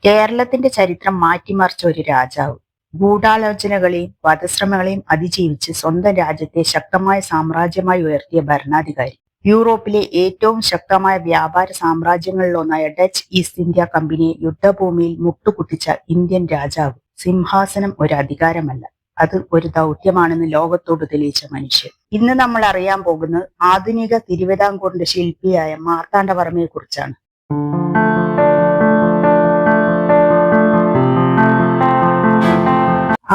കേരളത്തിന്റെ ചരിത്രം മാറ്റിമറിച്ച ഒരു രാജാവ്. ഗൂഢാലോചനകളെയും വധശ്രമങ്ങളെയും അതിജീവിച്ച് സ്വന്തം രാജ്യത്തെ ശക്തമായ സാമ്രാജ്യമായി ഉയർത്തിയ ഭരണാധികാരി. യൂറോപ്പിലെ ഏറ്റവും ശക്തമായ വ്യാപാര സാമ്രാജ്യങ്ങളിലൊന്നായ ഡച്ച് ഈസ്റ്റ് ഇന്ത്യ കമ്പനിയെ യുദ്ധഭൂമിയിൽ മുട്ടുകുത്തിച്ച ഇന്ത്യൻ രാജാവ്. സിംഹാസനം ഒരു അധികാരമല്ല, അത് ഒരു ദൗത്യമാണെന്ന് ലോകത്തോട് തെളിയിച്ച മനുഷ്യൻ. ഇന്ന് നമ്മൾ അറിയാൻ പോകുന്നത് ആധുനിക തിരുവിതാംകൂറിന്റെ ശില്പിയായ മാർത്താണ്ഡവർമ്മയെ കുറിച്ചാണ്.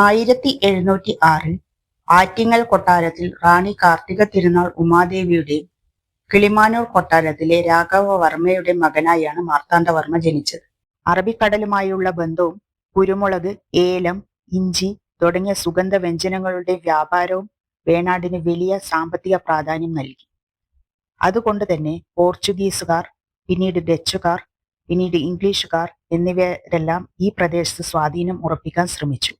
1706 ആറ്റിങ്ങൽ കൊട്ടാരത്തിൽ റാണി കാർത്തിക തിരുനാൾ ഉമാദേവിയുടെയും കിളിമാനൂർ കൊട്ടാരത്തിലെ രാഘവവർമ്മയുടെ മകനായാണ് മാർത്താണ്ഡവർമ്മ ജനിച്ചത്. അറബിക്കടലുമായുള്ള ബന്ധവും കുരുമുളക്, ഏലം, ഇഞ്ചി തുടങ്ങിയ സുഗന്ധ വ്യഞ്ജനങ്ങളുടെ വ്യാപാരവും വേണാടിന് വലിയ സാമ്പത്തിക പ്രാധാന്യം നൽകി. അതുകൊണ്ട് തന്നെ പോർച്ചുഗീസുകാർ, പിന്നീട് ഡച്ചുകാർ, പിന്നീട് ഇംഗ്ലീഷുകാർ എന്നിവരെല്ലാം ഈ പ്രദേശത്ത് സ്വാധീനം ഉറപ്പിക്കാൻ ശ്രമിച്ചു.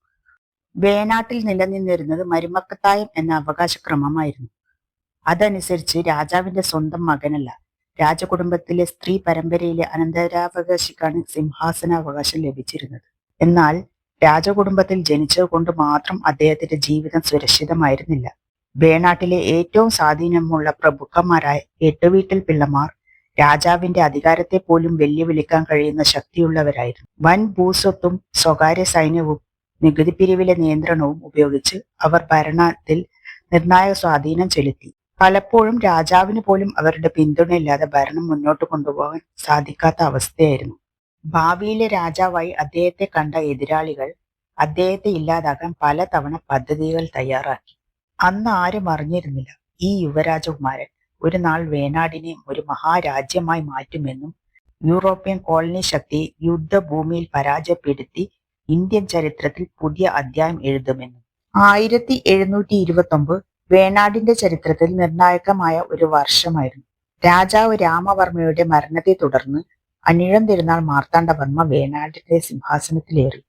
വേണാട്ടിൽ നിലനിന്നിരുന്നത് മരുമക്കത്തായം എന്ന അവകാശക്രമമായിരുന്നു. അതനുസരിച്ച് രാജാവിന്റെ സ്വന്തം മകനല്ല, രാജകുടുംബത്തിലെ സ്ത്രീ പരമ്പരയിലെ അനന്തരാവകാശിക്കാണ് സിംഹാസനാവകാശം ലഭിച്ചിരുന്നത്. എന്നാൽ രാജകുടുംബത്തിൽ ജനിച്ചത് കൊണ്ട് മാത്രം അദ്ദേഹത്തിന്റെ ജീവിതം സുരക്ഷിതമായിരുന്നില്ല. വേണാട്ടിലെ ഏറ്റവും സ്വാധീനമുള്ള പ്രഭുക്കന്മാരായ എട്ടുവീട്ടിൽ പിള്ളമാർ രാജാവിന്റെ അധികാരത്തെ പോലും വെല്ലുവിളിക്കാൻ കഴിയുന്ന ശക്തിയുള്ളവരായിരുന്നു. വൻ ഭൂസ്വത്തും സ്വകാര്യ സൈന്യവും നികുതി പിരിവിലെ നിയന്ത്രണവും ഉപയോഗിച്ച് അവർ ഭരണത്തിൽ നിർണായക സ്വാധീനം ചെലുത്തി. പലപ്പോഴും രാജാവിന് പോലും അവരുടെ പിന്തുണയില്ലാതെ ഭരണം മുന്നോട്ട് കൊണ്ടുപോകാൻ സാധിക്കാത്ത അവസ്ഥയായിരുന്നു. ഭാവിയിലെ രാജാവായി അദ്ദേഹത്തെ കണ്ട എതിരാളികൾ അദ്ദേഹത്തെ ഇല്ലാതാക്കാൻ പലതവണ പദ്ധതികൾ തയ്യാറാക്കി. അന്ന് ആരും അറിഞ്ഞിരുന്നില്ല ഈ യുവരാജകുമാരൻ ഒരു നാൾ വേണാടിനെ ഒരു മഹാരാജ്യമായി മാറ്റുമെന്നും യൂറോപ്യൻ കോളനി ശക്തിയെ യുദ്ധഭൂമിയിൽ പരാജയപ്പെടുത്തി ഇന്ത്യൻ ചരിത്രത്തിൽ പുതിയ അധ്യായം എഴുതുമെന്നും. 1729 വേണാടിന്റെ ചരിത്രത്തിൽ നിർണായകമായ ഒരു വർഷമായിരുന്നു. രാജാവ് രാമവർമ്മയുടെ മരണത്തെ തുടർന്ന് അനിഴം തിരുനാൾ മാർത്താണ്ഡവർമ്മ വേണാടിന്റെ സിംഹാസനത്തിലേറി.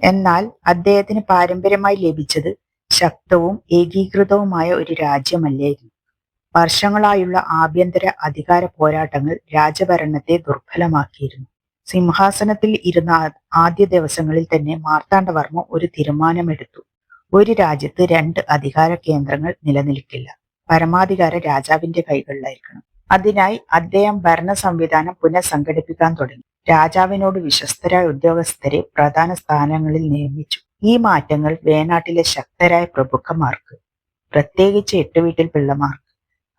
എന്നാൽ അദ്ദേഹത്തിന് പാരമ്പര്യമായി ലഭിച്ചത് ശക്തവും ഏകീകൃതവുമായ ഒരു രാജ്യമല്ലായിരുന്നു. വർഷങ്ങളായുള്ള ആഭ്യന്തര അധികാര പോരാട്ടങ്ങൾ രാജഭരണത്തെ ദുർബലമാക്കിയിരുന്നു. സിംഹാസനത്തിൽ ഇരുന്ന ആദ്യ ദിവസങ്ങളിൽ തന്നെ മാർത്താണ്ഡവർമ്മ ഒരു തീരുമാനമെടുത്തു. ഒരു രാജ്യത്ത് 2 അധികാര കേന്ദ്രങ്ങൾ നിലനിൽക്കില്ല. പരമാധികാരം രാജാവിന്റെ കൈകളിലായിരിക്കണം. അതിനായി അദ്ദേഹം ഭരണ സംവിധാനം പുനഃസംഘടിപ്പിക്കാൻ തുടങ്ങി. രാജാവിനോട് വിശ്വസ്തരായ ഉദ്യോഗസ്ഥരെ പ്രധാന സ്ഥാനങ്ങളിൽ നിയമിച്ചു. ഈ മാറ്റങ്ങൾ വേണാട്ടിലെ ശക്തരായ പ്രഭുക്കന്മാർക്ക്, പ്രത്യേകിച്ച് എട്ടുവീട്ടിൽ പിള്ളമാർക്ക്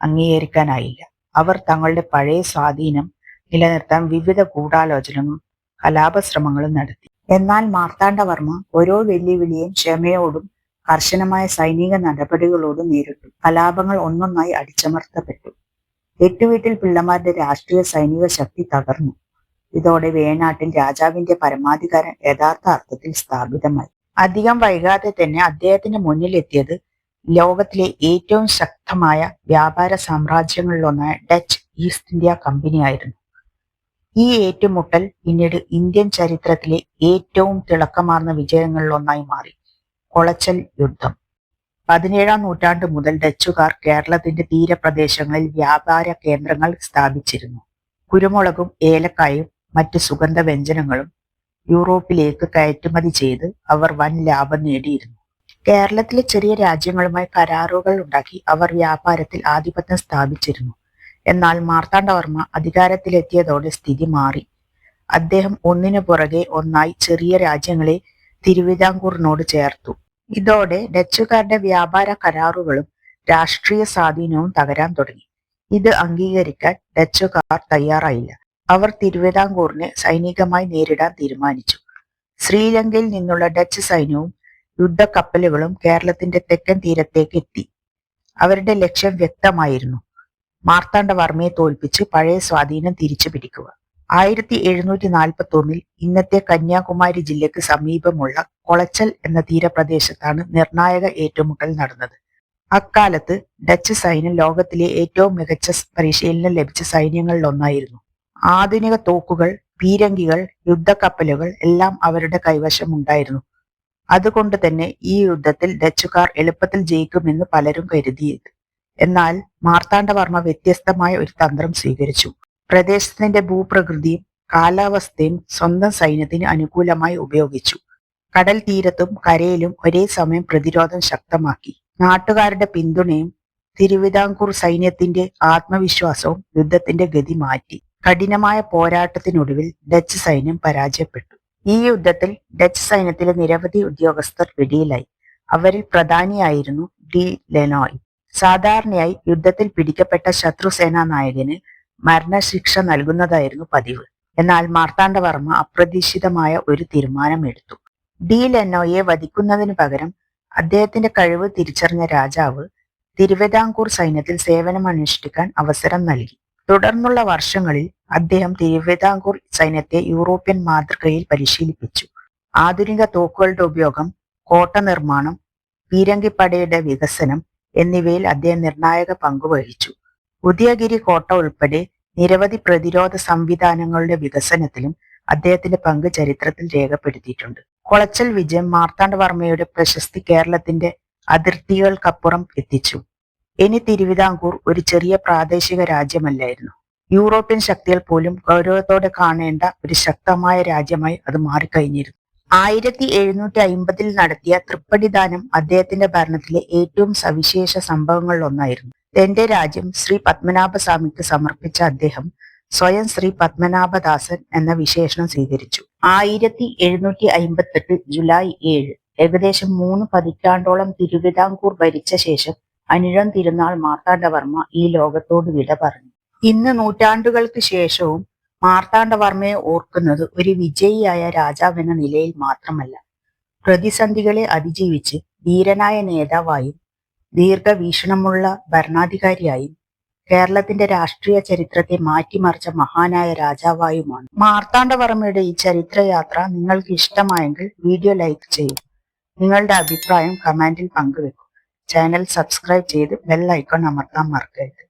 അംഗീകരിക്കാനായില്ല. അവർ തങ്ങളുടെ പഴയ സ്വാധീനം നിലനിർത്താൻ വിവിധ ഗൂഢാലോചനകളും കലാപശ്രമങ്ങളും നടത്തി. എന്നാൽ മാർത്താണ്ഡവർമ്മ ഓരോ വെല്ലുവിളിയും ക്ഷമയോടും കർശനമായ സൈനിക നടപടികളോടും നേരിട്ടു. കലാപങ്ങൾ ഒന്നൊന്നായി അടിച്ചമർത്തപ്പെട്ടു. എട്ടുവീട്ടിൽ പിള്ളമാരുടെ രാഷ്ട്രീയ സൈനിക ശക്തി തകർന്നു. ഇതോടെ വേണാട്ടിൽ രാജാവിന്റെ പരമാധികാരം യഥാർത്ഥ അർത്ഥത്തിൽ സ്ഥാപിതമായി. അധികം വൈകാതെ തന്നെ അദ്ദേഹത്തിന് മുന്നിലെത്തിയത് ലോകത്തിലെ ഏറ്റവും ശക്തമായ വ്യാപാര സാമ്രാജ്യങ്ങളിലൊന്നായ ഡച്ച് ഈസ്റ്റ് ഇന്ത്യ കമ്പനിയായിരുന്നു. ഈ ഏറ്റുമുട്ടൽ പിന്നീട് ഇന്ത്യൻ ചരിത്രത്തിലെ ഏറ്റവും തിളക്കമാർന്ന വിജയങ്ങളിലൊന്നായി മാറി. കൊളച്ചൽ യുദ്ധം. 17-ാം നൂറ്റാണ്ട് മുതൽ ഡച്ചുകാർ കേരളത്തിന്റെ തീരപ്രദേശങ്ങളിൽ വ്യാപാര കേന്ദ്രങ്ങൾ സ്ഥാപിച്ചിരുന്നു. കുരുമുളകും ഏലക്കായും മറ്റ് സുഗന്ധ വ്യഞ്ജനങ്ങളും യൂറോപ്പിലേക്ക് കയറ്റുമതി ചെയ്ത് അവർ വൻ ലാഭം നേടിയിരുന്നു. കേരളത്തിലെ ചെറിയ രാജ്യങ്ങളുമായി കരാറുകൾ ഉണ്ടാക്കി അവർ വ്യാപാരത്തിൽ ആധിപത്യം സ്ഥാപിച്ചിരുന്നു. എന്നാൽ മാർത്താണ്ഡവർമ്മ അധികാരത്തിലെത്തിയതോടെ സ്ഥിതി മാറി. അദ്ദേഹം ഒന്നിനു പുറകെ ഒന്നായി ചെറിയ രാജ്യങ്ങളെ തിരുവിതാംകൂറിനോട് ചേർത്തു. ഇതോടെ ഡച്ചുകാരുടെ വ്യാപാര കരാറുകളും രാഷ്ട്രീയ സ്വാധീനവും തകരാൻ തുടങ്ങി. ഇത് അംഗീകരിക്കാൻ ഡച്ചുകാർ തയ്യാറായില്ല. അവർ തിരുവിതാംകൂറിനെ സൈനികമായി നേരിടാൻ തീരുമാനിച്ചു. ശ്രീലങ്കയിൽ നിന്നുള്ള ഡച്ച് സൈന്യവും യുദ്ധക്കപ്പലുകളും കേരളത്തിന്റെ തെക്കൻ തീരത്തേക്ക് എത്തി. അവരുടെ ലക്ഷ്യം വ്യക്തമായിരുന്നു: മാർത്താണ്ഡവർമ്മയെ തോൽപ്പിച്ച് പഴയ സ്വാധീനം തിരിച്ചു പിടിക്കുക. 1741 ഇന്നത്തെ കന്യാകുമാരി ജില്ലയ്ക്ക് സമീപമുള്ള കൊളച്ചൽ എന്ന തീരപ്രദേശത്താണ് നിർണായക ഏറ്റുമുട്ടൽ നടന്നത്. അക്കാലത്ത് ഡച്ച് സൈന്യം ലോകത്തിലെ ഏറ്റവും മികച്ച പരിശീലനം ലഭിച്ച സൈന്യങ്ങളിലൊന്നായിരുന്നു. ആധുനിക തോക്കുകൾ, പീരങ്കികൾ, യുദ്ധക്കപ്പലുകൾ എല്ലാം അവരുടെ കൈവശം ഉണ്ടായിരുന്നു. അതുകൊണ്ട് തന്നെ ഈ യുദ്ധത്തിൽ ഡച്ചുകാർ എളുപ്പത്തിൽ ജയിക്കുമെന്ന് പലരും കരുതിയത്. എന്നാൽ മാർത്താണ്ഡവർമ്മ വ്യത്യസ്തമായ ഒരു തന്ത്രം സ്വീകരിച്ചു. പ്രദേശത്തിന്റെ ഭൂപ്രകൃതിയും കാലാവസ്ഥയും സ്വന്തം സൈന്യത്തിന് അനുകൂലമായി ഉപയോഗിച്ചു. കടൽ തീരത്തും കരയിലും ഒരേ സമയം പ്രതിരോധം ശക്തമാക്കി. നാട്ടുകാരുടെ പിന്തുണയും തിരുവിതാംകൂർ സൈന്യത്തിന്റെ ആത്മവിശ്വാസവും യുദ്ധത്തിന്റെ ഗതി മാറ്റി. കഠിനമായ പോരാട്ടത്തിനൊടുവിൽ ഡച്ച് സൈന്യം പരാജയപ്പെട്ടു. ഈ യുദ്ധത്തിൽ ഡച്ച് സൈന്യത്തിലെ നിരവധി ഉദ്യോഗസ്ഥർ പിടിയിലായി. അവരിൽ പ്രധാനിയായിരുന്നു ഡി ലെനോയ്. സാധാരണയായി യുദ്ധത്തിൽ പിടിക്കപ്പെട്ട ശത്രുസേനാ നായകന് മരണശിക്ഷ നൽകുന്നതായിരുന്നു പതിവ്. എന്നാൽ മാർത്താണ്ഡവർമ്മ അപ്രതീക്ഷിതമായ ഒരു തീരുമാനമെടുത്തു. ഡി ലെനോയെ വധിക്കുന്നതിനു പകരം അദ്ദേഹത്തിന്റെ കഴിവ് തിരിച്ചറിഞ്ഞ രാജാവ് തിരുവിതാംകൂർ സൈന്യത്തിൽ സേവനമനുഷ്ഠിക്കാൻ അവസരം നൽകി. തുടർന്നുള്ള വർഷങ്ങളിൽ അദ്ദേഹം തിരുവിതാംകൂർ സൈന്യത്തെ യൂറോപ്യൻ മാതൃകയിൽ പരിശീലിപ്പിച്ചു. ആധുനിക തോക്കുകളുടെ ഉപയോഗം, കോട്ട നിർമ്മാണം, പീരങ്കിപ്പടയുടെ വികസനം എന്നിവയിൽ അദ്ദേഹം നിർണായക പങ്കുവഹിച്ചു. ഉദയഗിരി കോട്ട ഉൾപ്പെടെ നിരവധി പ്രതിരോധ സംവിധാനങ്ങളുടെ വികസനത്തിലും അദ്ദേഹത്തിന്റെ പങ്ക് ചരിത്രത്തിൽ രേഖപ്പെടുത്തിയിട്ടുണ്ട്. കൊളച്ചൽ വിജയം മാർത്താണ്ഡവർമ്മയുടെ പ്രശസ്തി കേരളത്തിന്റെ അതിർത്തികൾക്കപ്പുറം എത്തിച്ചു. ഇനി തിരുവിതാംകൂർ ഒരു ചെറിയ പ്രാദേശിക രാജ്യമല്ലായിരുന്നു. യൂറോപ്യൻ ശക്തികൾ പോലും ഗൗരവത്തോടെ കാണേണ്ട ഒരു ശക്തമായ രാജ്യമായി അത് മാറിക്കഴിഞ്ഞിരുന്നു. 1750 നടത്തിയ തൃപ്പടിദാനം അദ്ദേഹത്തിന്റെ ഭരണത്തിലെ ഏറ്റവും സവിശേഷ സംഭവങ്ങളിലൊന്നായിരുന്നു. തന്റെ രാജ്യം ശ്രീ പത്മനാഭസ്വാമിക്ക് സമർപ്പിച്ച അദ്ദേഹം സ്വയം ശ്രീ പത്മനാഭദാസൻ എന്ന വിശേഷണം സ്വീകരിച്ചു. 1758 ജൂലൈ 7, ഏകദേശം 3 പതിറ്റാണ്ടോളം തിരുവിതാംകൂർ ഭരിച്ച ശേഷം അനിഴം തിരുനാൾ മാർത്താണ്ഡവർമ്മ ഈ ലോകത്തോട് വിട പറഞ്ഞു. ഇന്ന് നൂറ്റാണ്ടുകൾക്ക് ശേഷവും മാർത്താണ്ഡവർമ്മയെ ഓർക്കുന്നത് ഒരു വിജയിയായ രാജാവെന്ന നിലയിൽ മാത്രമല്ല, പ്രതിസന്ധികളെ അതിജീവിച്ച് ധീരനായ നേതാവായും ദീർഘവീക്ഷണമുള്ള ഭരണാധികാരിയായും കേരളത്തിന്റെ രാഷ്ട്രീയ ചരിത്രത്തെ മാറ്റിമറിച്ച മഹാനായ രാജാവായുമാണ്. മാർത്താണ്ഡവർമ്മയുടെ ഈ ചരിത്രയാത്ര നിങ്ങൾക്ക് ഇഷ്ടമായെങ്കിൽ വീഡിയോ ലൈക്ക് ചെയ്യൂ. നിങ്ങളുടെ അഭിപ്രായം കമന്റിൽ പങ്കുവെക്കൂ. ചാനൽ സബ്സ്ക്രൈബ് ചെയ്ത് ബെൽ ഐക്കൺ അമർത്താൻ മറക്കരുത്.